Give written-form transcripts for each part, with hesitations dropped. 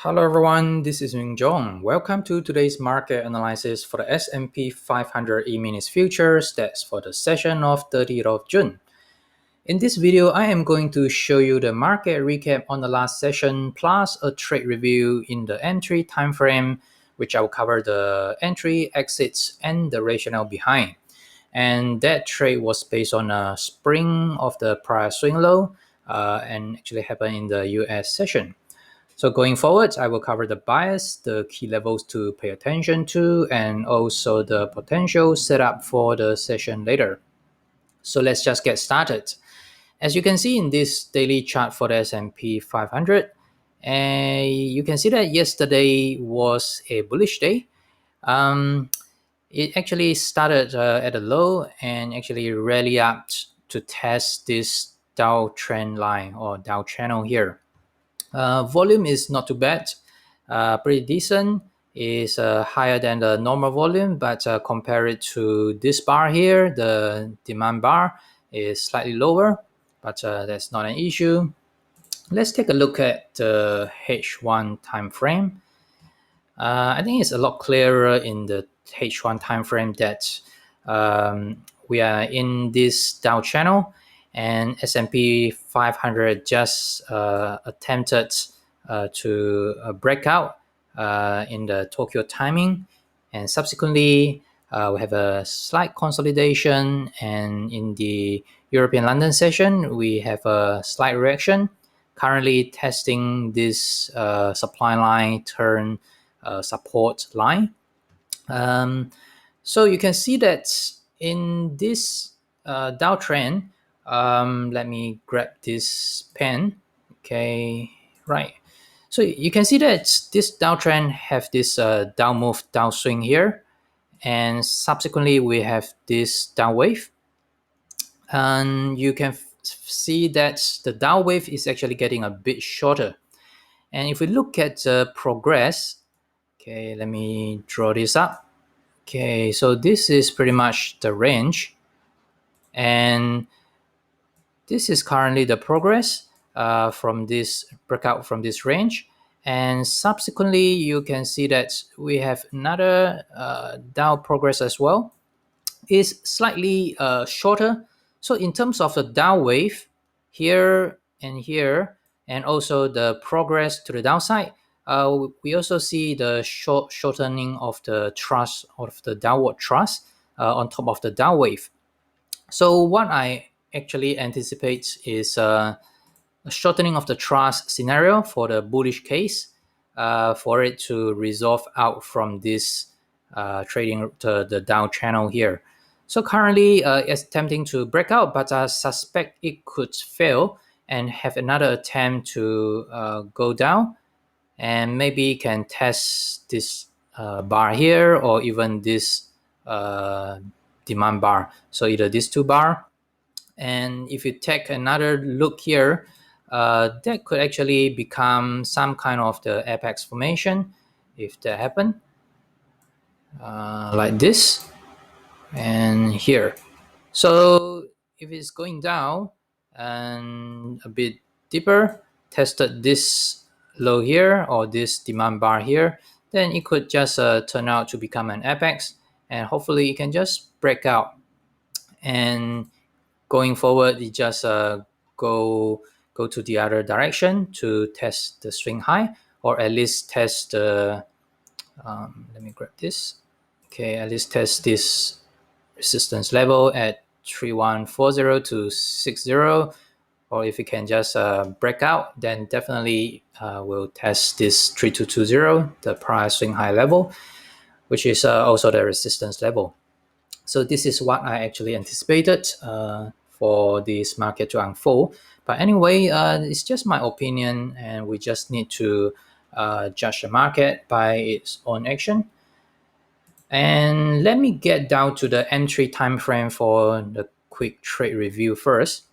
Hello everyone, this is Ming Jong. Welcome to today's market analysis for the S&P 500 E-minis futures. That's for the session of 30th of June. In this video, I am going to show you the market recap on the last session plus a trade review in the entry time frame, which I will cover the entry, exits, and the rationale behind. And that trade was based on a spring of the prior swing low and actually happened in the US session. So going forward, I will cover the bias, the key levels to pay attention to, and also the potential setup for the session later. So let's just get started. As you can see in this daily chart for the S&P 500, you can see that yesterday was a bullish day. It actually started at a low and actually rallied up to test this Dow trend line or Dow channel here. Volume is not too bad, pretty decent. Is higher than the normal volume, but compared to this bar here, the demand bar is slightly lower, but that's not an issue. Let's take a look at the H1 time frame. I think it's a lot clearer in the H1 time frame that we are in this Dow channel, and S&P 500 just attempted to break out in the Tokyo timing, and subsequently we have a slight consolidation, and in the European London session we have a slight reaction, currently testing this supply line turn support line. So you can see that in this downtrend, let me grab this pen. Okay, right. So you can see that this downtrend have this down move, downswing here, and subsequently we have this down wave, and you can see that the down wave is actually getting a bit shorter. And if we look at the progress, okay, let me draw this up. Okay, so this is pretty much the range, and this is currently the progress from this breakout from this range. And subsequently, you can see that we have another down progress as well. It's slightly shorter. So in terms of the down wave here and here, and also the progress to the downside, we also see the shortening of the thrust of the downward thrust on top of the down wave. So what I actually anticipate is a shortening of the thrust scenario for the bullish case, for it to resolve out from this trading the down channel here. So currently it's attempting to break out, but I suspect it could fail and have another attempt to go down, and maybe can test this bar here or even this demand bar. So either these two bar, and if you take another look here, that could actually become some kind of the apex formation if that happen, like this and here. So if it's going down and a bit deeper, tested this low here or this demand bar here, then it could just turn out to become an apex, and hopefully it can just break out, and going forward it just go to the other direction to test the swing high, or at least test the let me grab this. Okay, at least test this resistance level at 3140 to 60, or if it can just break out, then definitely we'll test this 3220, the prior swing high level, which is also the resistance level. So this is what I actually anticipated for this market to unfold. But anyway, it's just my opinion, and we just need to judge the market by its own action. And let me get down to the entry time frame for the quick trade review first.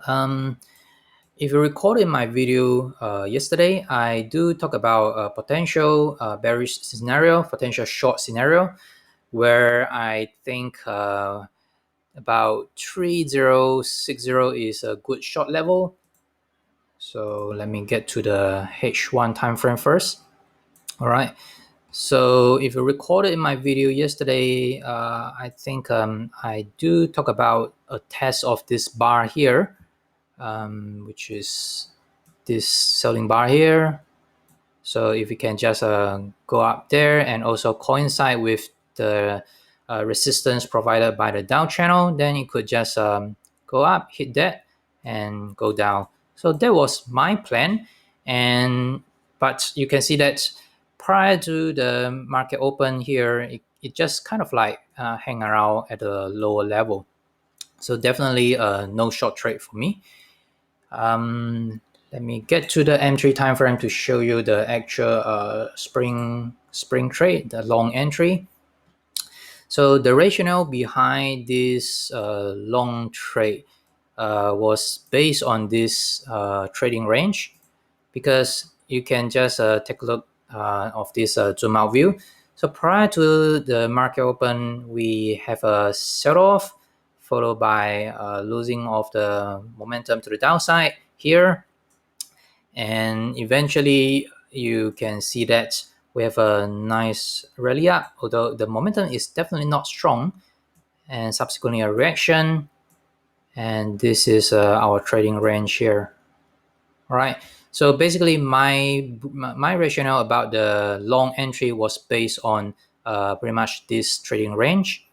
If you recall in my video yesterday, I do talk about a potential bearish scenario, potential short scenario, where I think about 3060 is a good short level. So let me get to the H1 time frame first. All right. So if you recorded in my video yesterday, I think I do talk about a test of this bar here, which is this selling bar here. So if you can just go up there and also coincide with the resistance provided by the down channel, then you could just go up, hit that, and go down. So that was my plan. But you can see that prior to the market open here, it just kind of like hang around at a lower level. So definitely no short trade for me. Let me get to the entry time frame to show you the actual spring trade, the long entry. So the rationale behind this long trade was based on this trading range, because you can just take a look of this zoom out view. So prior to the market open, we have a sell off followed by losing of the momentum to the downside here, and eventually you can see that we have a nice rally up, although the momentum is definitely not strong, and subsequently a reaction, and this is our trading range here. All right, so basically my rationale about the long entry was based on pretty much this trading range,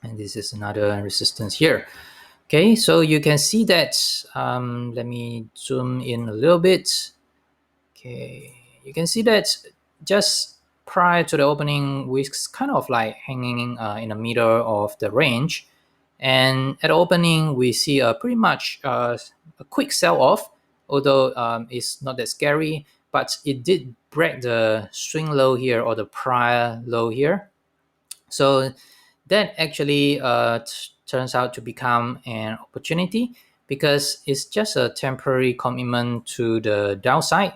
and this is another resistance here. Okay, so you can see that let me zoom in a little bit. Okay, you can see that just prior to the opening, we're kind of like hanging in the middle of the range. And at the opening, we see pretty much a quick sell-off, although it's not that scary, but it did break the swing low here or the prior low here. So that actually turns out to become an opportunity, because it's just a temporary commitment to the downside.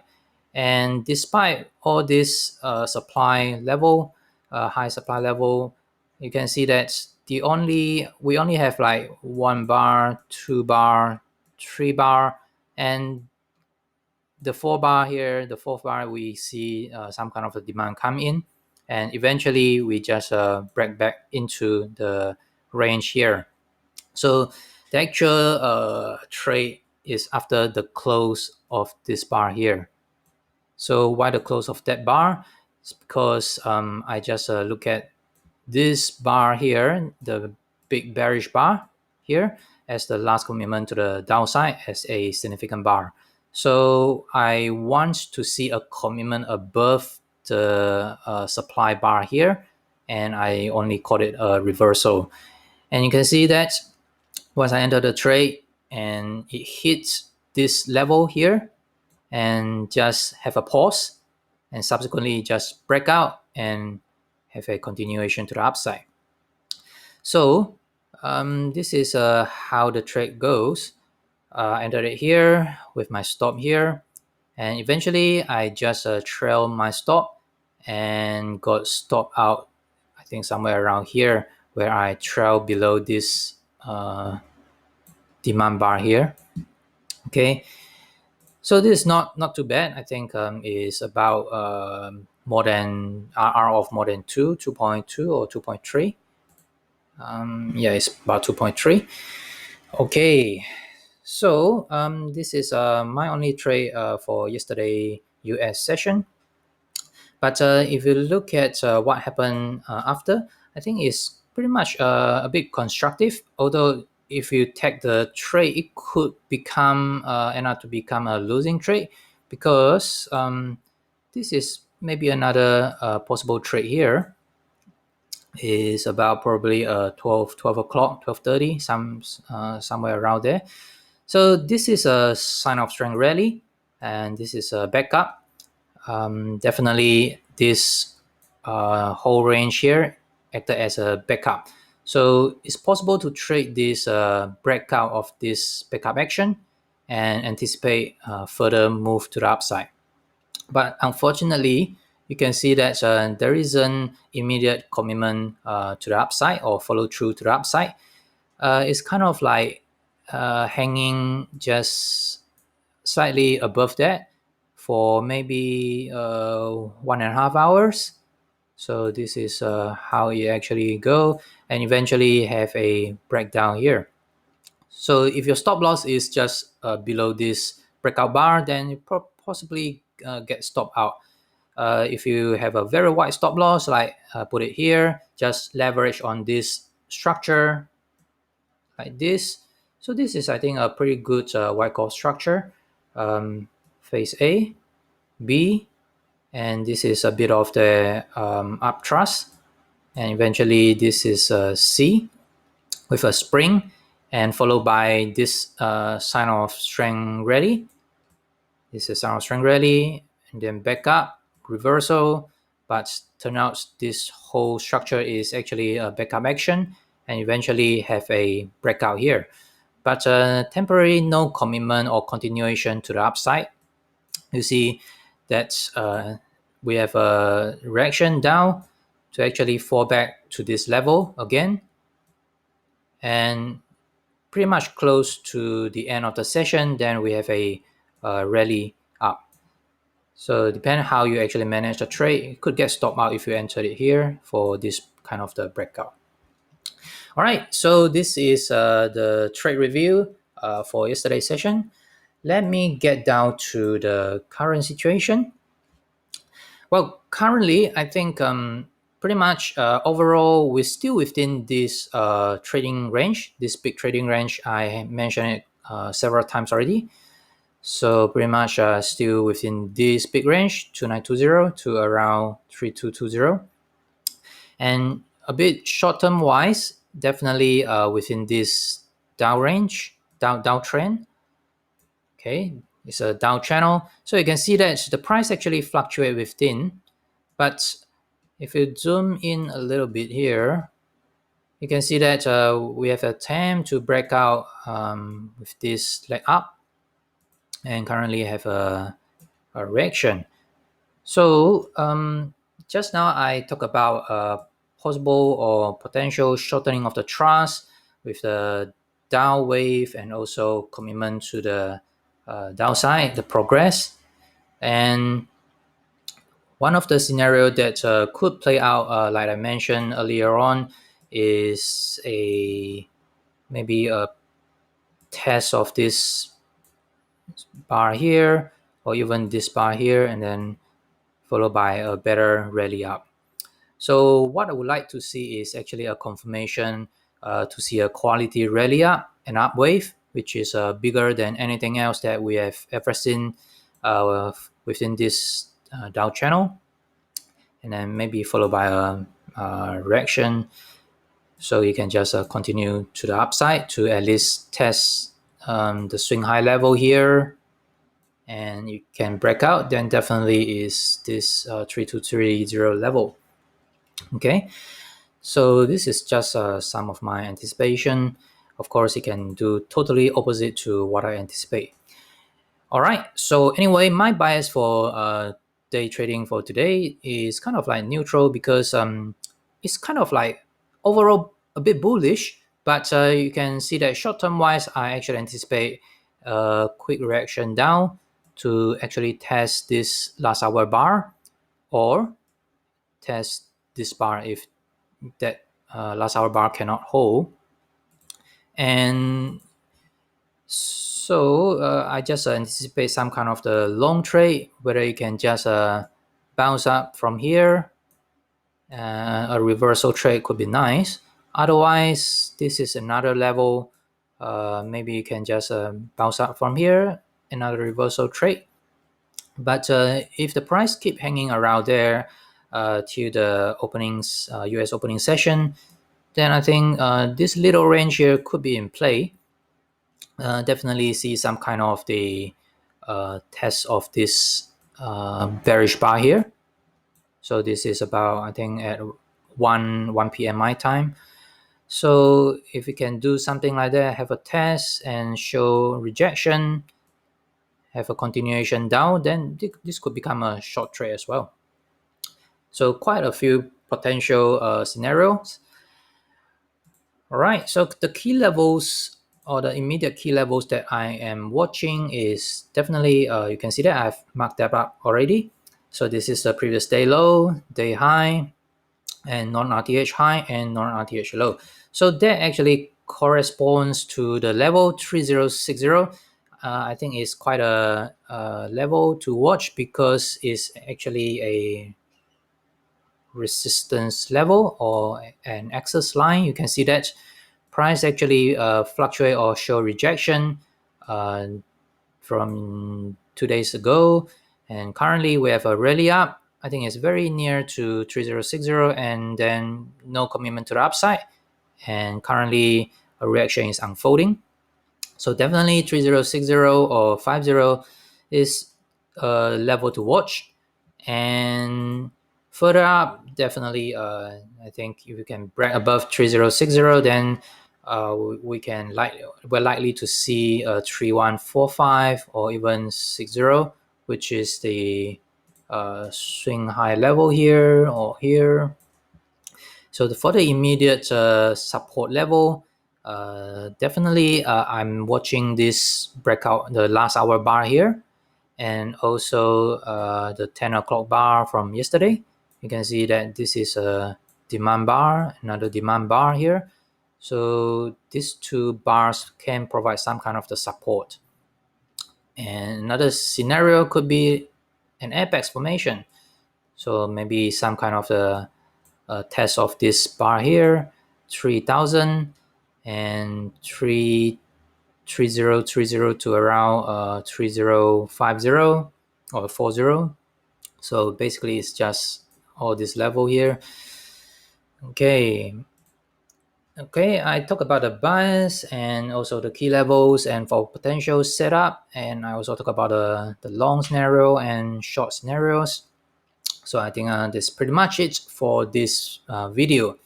And despite all this supply level, high supply level, you can see that we only have like 1 bar, 2 bar, 3 bar, and the 4 bar here, the fourth bar, we see some kind of a demand come in, and eventually we just break back into the range here. So the actual trade is after the close of this bar here. So why the close of that bar? It's because I just look at this bar here, the big bearish bar here, as the last commitment to the downside as a significant bar. So I want to see a commitment above the supply bar here, and I only call it a reversal. And you can see that once I enter the trade and it hits this level here and just have a pause, and subsequently just break out and have a continuation to the upside. So this is how the trade goes. I entered it here with my stop here, and eventually I just trailed my stop and got stop out, I think somewhere around here, where I trail below this demand bar here. Okay, so this is not too bad. I think is about more than RR of more than 2.2 or 2.3. Yeah, it's about 2.3. Okay, so this is my only trade for yesterday US session. But if you look at what happened after, I think it's pretty much a bit constructive. Although if you take the trade, it could become end up to become a losing trade, because this is maybe another possible trade here. Is about probably 12 o'clock, 12:30, somewhere around there. So this is a sign of strength rally, and this is a backup. Definitely this whole range here acted as a backup. So it's possible to trade this breakout of this backup action and anticipate further move to the upside. But unfortunately, you can see that there isn't immediate commitment to the upside or follow through to the upside. It's kind of like hanging just slightly above that for maybe 1.5 hours. So this is how you actually go and eventually have a breakdown here. So if your stop loss is just below this breakout bar, then you possibly get stopped out. If you have a very wide stop loss, like put it here, just leverage on this structure like this. So this is, I think, a pretty good Wyckoff structure. Phase A, B, and this is a bit of the up thrust, and eventually this is C with a spring, and followed by this sign of strength rally. This is sign of strength rally, and then back up, reversal, but turn out this whole structure is actually a backup action, and eventually have a breakout here. But temporary no commitment or continuation to the upside. You see that we have a reaction down to actually fall back to this level again, and pretty much close to the end of the session, then we have a rally up. So depending how you actually manage the trade, you could get stopped out if you entered it here for this kind of the breakout. All right, so this is the trade review for yesterday's session. Let me get down to the current situation. Well, currently, I think pretty much overall, we're still within this trading range, this big trading range. I mentioned it several times already. So pretty much still within this big range, 2920 to around 3220. And a bit short-term wise, definitely within this down range, downtrend. Okay, it's a down channel. So you can see that the price actually fluctuate within. But if you zoom in a little bit here, you can see that we have attempt to break out with this leg up, and currently have a reaction. So just now I talked about possible or potential shortening of the thrust with the down wave and also commitment to the downside, the progress. And one of the scenario that could play out, like I mentioned earlier on, is maybe a test of this bar here, or even this bar here, and then followed by a better rally up. So what I would like to see is actually a confirmation to see a quality rally up, an up wave, which is bigger than anything else that we have ever seen within this Dow channel, and then maybe followed by a reaction. So you can just continue to the upside to at least test the swing high level here, and you can break out, then definitely is this 3230 level. Okay, so this is just some of my anticipation. Of course, it can do totally opposite to what I anticipate. All right, so anyway, my bias for day trading for today is kind of like neutral, because it's kind of like overall a bit bullish, but you can see that short-term wise, I actually anticipate a quick reaction down to actually test this last hour bar, or test this bar if that last hour bar cannot hold. And so I just anticipate some kind of the long trade, whether you can just bounce up from here. A reversal trade could be nice. Otherwise, this is another level. Maybe you can just bounce up from here, another reversal trade. But if the price keep hanging around there till the openings, US opening session, then I think this little range here could be in play. Definitely see some kind of the test of this bearish bar here. So this is about, I think, at 1 p.m. my time. So if we can do something like that, have a test and show rejection, have a continuation down, then this could become a short trade as well. So quite a few potential scenarios. All right, so the key levels or the immediate key levels that I am watching is definitely, you can see that I've marked that up already. So this is the previous day low, day high, and non-RTH high and non-RTH low. So that actually corresponds to the level 3060. I think it's quite a level to watch because it's actually a resistance level or an access line. You can see that price actually fluctuate or show rejection uh, from 2 days ago, and currently we have a rally up. I think it's very near to 3060 and then no commitment to the upside, and currently a reaction is unfolding. So definitely 3060 or 50 is a level to watch. And further up, definitely I think if you can break above 3060, then we can we're likely to see a 3145 or even 60, which is the swing high level here or here. So for the immediate support level, definitely I'm watching this breakout, the last hour bar here, and also the 10 o'clock bar from yesterday. You can see that this is a demand bar, another demand bar here. So these two bars can provide some kind of the support. And another scenario could be an apex formation. So maybe some kind of the test of this bar here, 3000 and 3030 to around 3050 or 40. So basically it's just all this level here. Okay, I talk about the bias and also the key levels and for potential setup, and I also talk about the long scenario and short scenarios. So I think that's pretty much it for this video.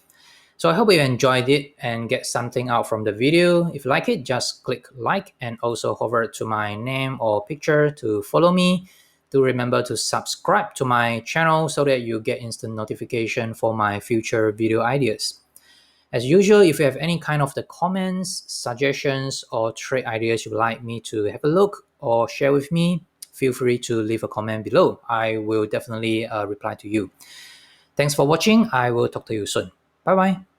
So I hope you enjoyed it and get something out from the video. If you like it, just click like and also hover to my name or picture to follow me. Do remember to subscribe to my channel so that you get instant notification for my future video ideas. As usual, if you have any kind of the comments, suggestions, or trade ideas you'd like me to have a look or share with me, feel free to leave a comment below. I will definitely reply to you. Thanks for watching. I will talk to you soon. Bye bye.